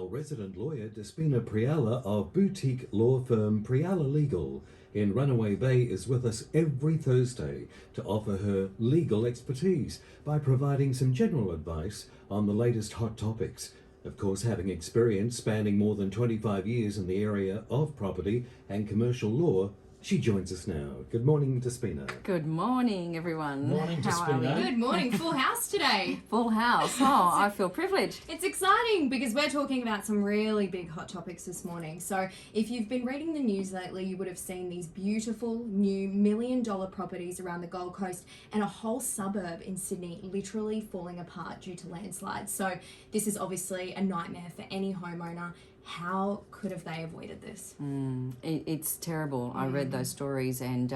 Our resident lawyer, Despina Priala of boutique law firm Priala Legal in Runaway Bay, is with us every Thursday to offer her legal expertise by providing some general advice on the latest hot topics. Of course, having experience spanning more than 25 years in the area of property and commercial law, she joins us now. Good morning, Despina. Good morning, everyone. Morning, How are we? Despina. Good morning, full house today. Full house. Oh, I feel privileged. It's exciting because we're talking about some really big hot topics this morning. So if you've been reading the news lately, you would have seen these beautiful new $1 million properties around the Gold Coast and a whole suburb in Sydney literally falling apart due to landslides. So this is obviously a nightmare for any homeowner. How could have they avoided this? It's terrible. I read those stories and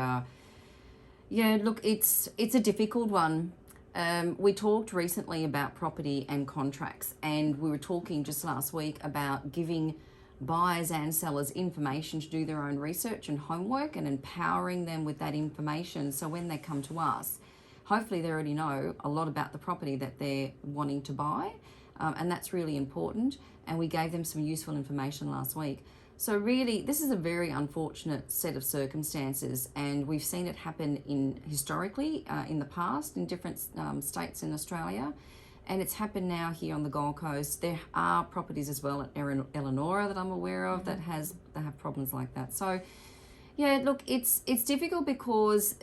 yeah, look, it's a difficult one. We talked recently about property and contracts, and we were talking just last week about giving buyers and sellers information to do their own research and homework and empowering them with that information. So when they come to us, hopefully they already know a lot about the property that they're wanting to buy. And that's really important. And we gave them some useful information last week. So really, this is a very unfortunate set of circumstances, and we've seen it happen historically in the past in different states in Australia, and it's happened now here on the Gold Coast. There are properties as well at Eleanor that I'm aware of that have problems like that. So yeah, look, it's difficult because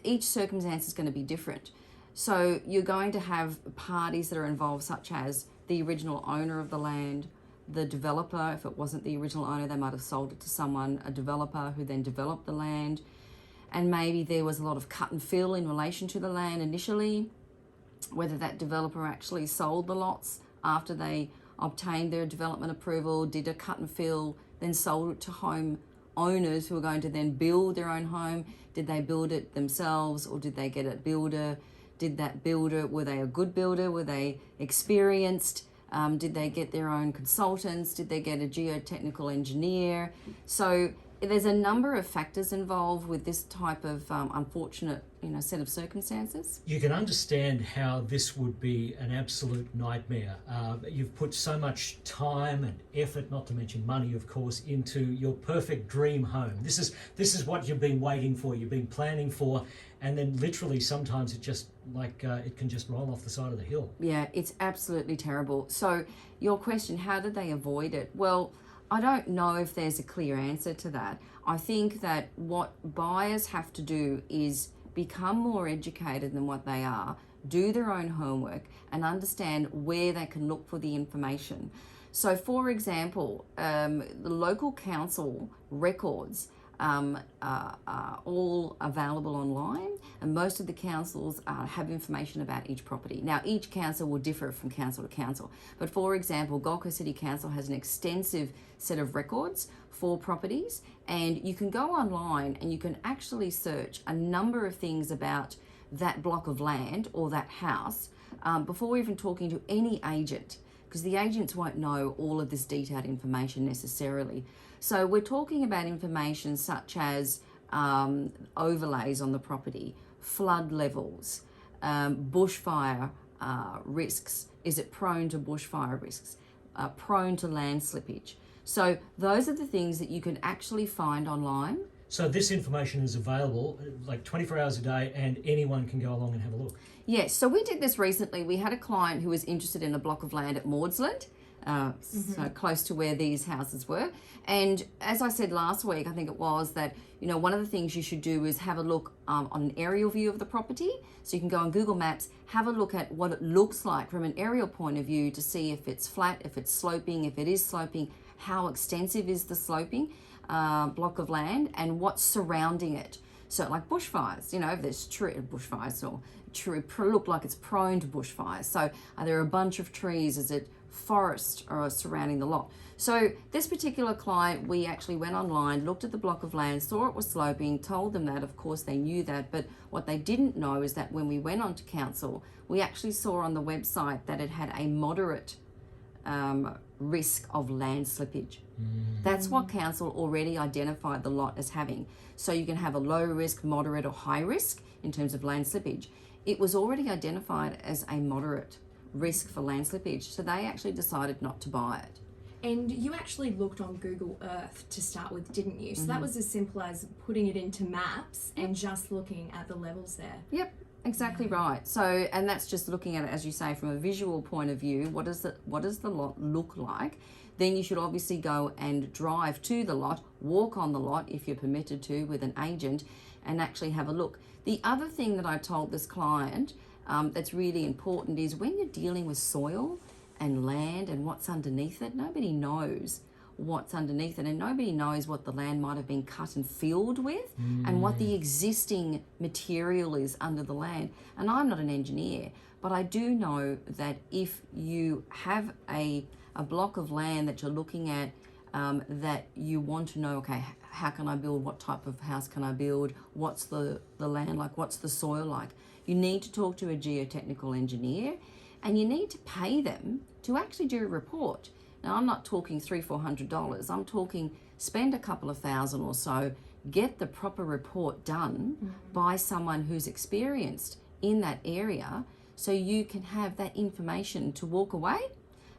each circumstance is going to be different. So you're going to have parties that are involved, such as the original owner of the land, the developer. If it wasn't the original owner, they might have sold it to someone, a developer who then developed the land. And maybe there was a lot of cut and fill in relation to the land initially, whether that developer actually sold the lots after they obtained their development approval, did a cut and fill, then sold it to home owners who are going to then build their own home. Did they build it themselves, or did they get a builder? Did that builder, were they a good builder? Were they experienced? Did they get their own consultants? Did they get a geotechnical engineer? So there's a number of factors involved with this type of unfortunate, set of circumstances. You can understand how this would be an absolute nightmare. You've put so much time and effort, not to mention money, of course, into your perfect dream home. This is what you've been waiting for, you've been planning for, and then literally sometimes it just it can just roll off the side of the hill. Yeah, it's absolutely terrible. So your question, how did they avoid it? Well, I don't know if there's a clear answer to that. I think that what buyers have to do is become more educated than what they are, do their own homework, and understand where they can look for the information. So, for example, the local council records are all available online, and most of the councils have information about each property. Now, each council will differ from council to council, but for example, Gold Coast City Council has an extensive set of records for properties, and you can go online and you can actually search a number of things about that block of land or that house before even talking to any agent, because the agents won't know all of this detailed information necessarily. So we're talking about information such as overlays on the property, flood levels, bushfire risks. Is it prone to bushfire risks? Prone to land slippage? So those are the things that you can actually find online. So this information is available like 24 hours a day, and anyone can go along and have a look. Yes, so we did this recently. We had a client who was interested in a block of land at Maudsley, so close to where these houses were. And as I said last week, I think it was that, one of the things you should do is have a look on an aerial view of the property. So you can go on Google Maps, have a look at what it looks like from an aerial point of view to see if it's flat, if it's sloping, if it is sloping, how extensive is the sloping block of land, and what's surrounding it. So like bushfires, if there's bushfires look like it's prone to bushfires. So are there a bunch of trees? Is it forest or surrounding the lot? So this particular client, we actually went online, looked at the block of land, saw it was sloping, told them that. Of course they knew that, but what they didn't know is that when we went on to council, we actually saw on the website that it had a moderate risk of land slippage. That's what council already identified the lot as having. So you can have a low risk, moderate or high risk in terms of land slippage. It was already identified as a moderate risk for land slippage, so they actually decided not to buy it. And you actually looked on Google Earth to start with, didn't you? So that was as simple as putting it into maps and just looking at the levels there. Yep, exactly right. So, and that's just looking at it, as you say, from a visual point of view. What does the lot look like? Then you should obviously go and drive to the lot, walk on the lot if you're permitted to with an agent, and actually have a look. The other thing that I told this client that's really important is when you're dealing with soil and land and what's underneath it, nobody knows what's underneath it, and nobody knows what the land might have been cut and filled with and what the existing material is under the land. And I'm not an engineer, but I do know that if you have a block of land that you're looking at, that you want to know, okay, how can I build? What type of house can I build? What's the land like? What's the soil like? You need to talk to a geotechnical engineer, and you need to pay them to actually do a report. Now, I'm not talking $300-400. I'm talking spend a couple of thousand or so, get the proper report done by someone who's experienced in that area, so you can have that information to walk away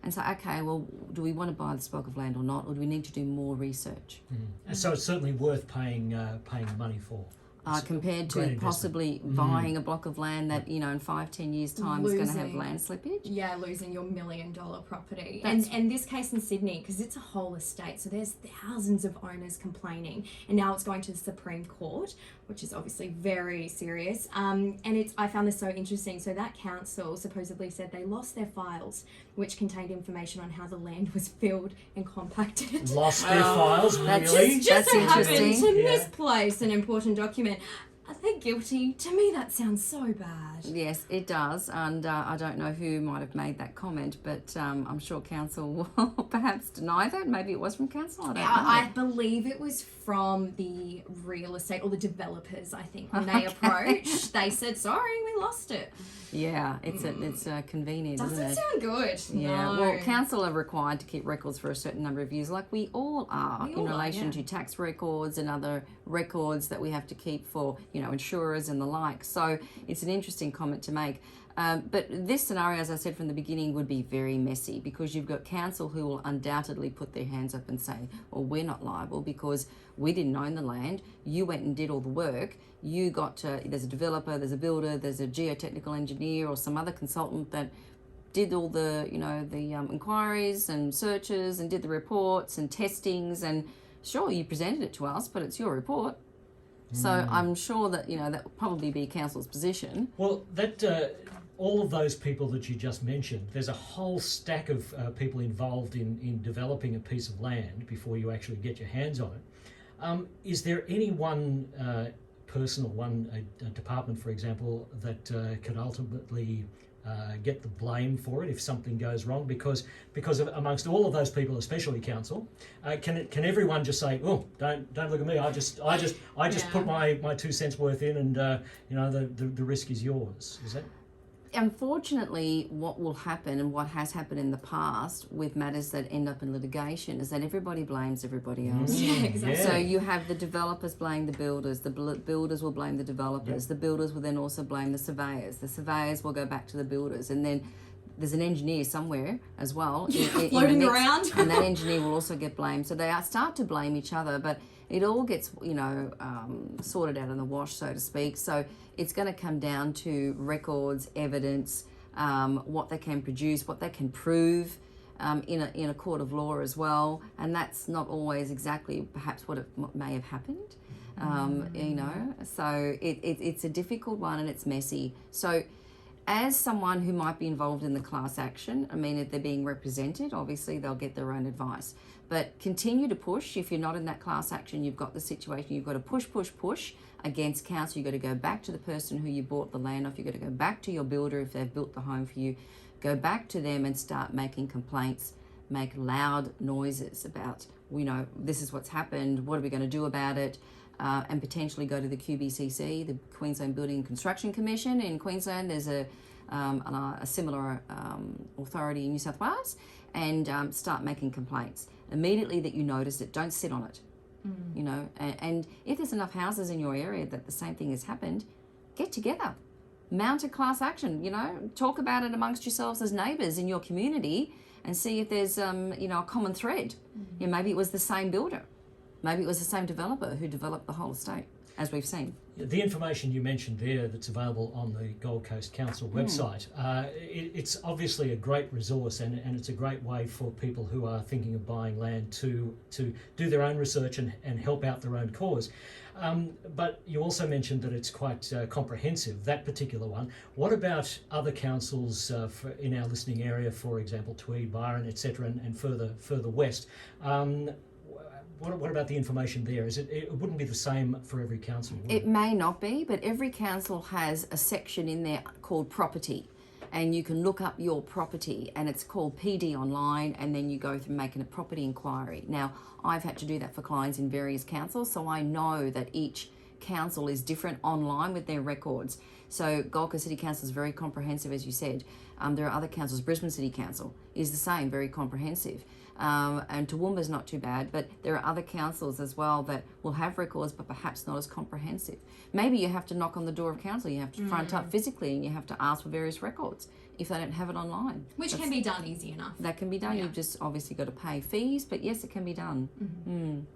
and say, okay, well, do we want to buy this block of land or not, or do we need to do more research? And so it's certainly worth paying money for. Compared to Great possibly buying a block of land that, in 5-10 years' time is going to have land slippage. Yeah, losing your $1 million property. And this case in Sydney, because it's a whole estate, so there's thousands of owners complaining, and now it's going to the Supreme Court, which is obviously very serious. And I found this so interesting. So that council supposedly said they lost their files, which contained information on how the land was filled and compacted. Lost their files, really? Just That's so happened interesting. to misplace an important document. Are they guilty? To me, that sounds so bad. Yes, it does, and I don't know who might have made that comment, but I'm sure council will perhaps deny that. Maybe it was from council, I don't know. I believe it was from the real estate or the developers, I think. When they approached, they said, sorry, we lost it. Yeah, it's convenient, isn't Doesn't it? sound good. Yeah, No. well, council are required to keep records for a certain number of years, like we all are, We all in are, relation yeah. to tax records and other records that we have to keep for, insurers and the like. So it's an interesting comment to make. But this scenario, as I said from the beginning, would be very messy because you've got council who will undoubtedly put their hands up and say, well, we're not liable because we didn't own the land. You went and did all the work. You got to, there's a developer, there's a builder, there's a geotechnical engineer or some other consultant that did all the, the inquiries and searches and did the reports and testings, and sure, you presented it to us, but it's your report. So I'm sure that, that would probably be council's position. Well, that all of those people that you just mentioned, there's a whole stack of people involved in developing a piece of land before you actually get your hands on it. Is there any one person or one department, for example, that could ultimately get the blame for it if something goes wrong? Because of, amongst all of those people, especially council, can everyone just say, oh, don't look at me, I just put my 2 cents worth in, and the risk is yours? Is that? Unfortunately, what will happen and what has happened in the past with matters that end up in litigation is that everybody blames everybody else. Yeah, exactly. So you have the developers blame the builders, the builders will blame the developers, the builders will then also blame the surveyors will go back to the builders, and then there's an engineer somewhere as well in Floating the mix, around. and that engineer will also get blamed. So they start to blame each other, but it all gets sorted out in the wash, so to speak. So it's going to come down to records, evidence, what they can produce, what they can prove in a court of law as well, and that's not always exactly perhaps what may have happened. So it's a difficult one and it's messy. So as someone who might be involved in the class action, I mean, if they're being represented, obviously they'll get their own advice. But continue to push. If you're not in that class action, you've got the situation, you've got to push against council. You've got to go back to the person who you bought the land off. You've got to go back to your builder if they've built the home for you. Go back to them and start making complaints, make loud noises about, this is what's happened, what are we going to do about it? And potentially go to the QBCC, the Queensland Building and Construction Commission. In Queensland, there's a similar authority in New South Wales, and start making complaints. Immediately that you notice it, don't sit on it. And if there's enough houses in your area that the same thing has happened, get together. mount a class action. You know, talk about it amongst yourselves as neighbours in your community, and see if there's a common thread. You know, maybe it was the same builder, maybe it was the same developer who developed the whole estate, as we've seen. The information you mentioned there that's available on the Gold Coast Council website, it's obviously a great resource, and it's a great way for people who are thinking of buying land to do their own research and help out their own cause. But you also mentioned that it's quite comprehensive, that particular one. What about other councils in our listening area, for example, Tweed, Byron, etc., and further west? What about the information there? It wouldn't be the same for every council, would It may not be, but every council has a section in there called property, and you can look up your property, and it's called PD online, and then you go through making a property inquiry. Now, I've had to do that for clients in various councils, so I know that each council is different online with their records. So Gold Coast City Council is very comprehensive, as you said. There are other councils. Brisbane City Council is the same, very comprehensive. And Toowoomba's not too bad, but there are other councils as well that will have records, but perhaps not as comprehensive. Maybe you have to knock on the door of council, you have to front up physically, and you have to ask for various records if they don't have it online. Which can be done easy enough. That can be done. Yeah. You've just obviously got to pay fees, but yes, it can be done.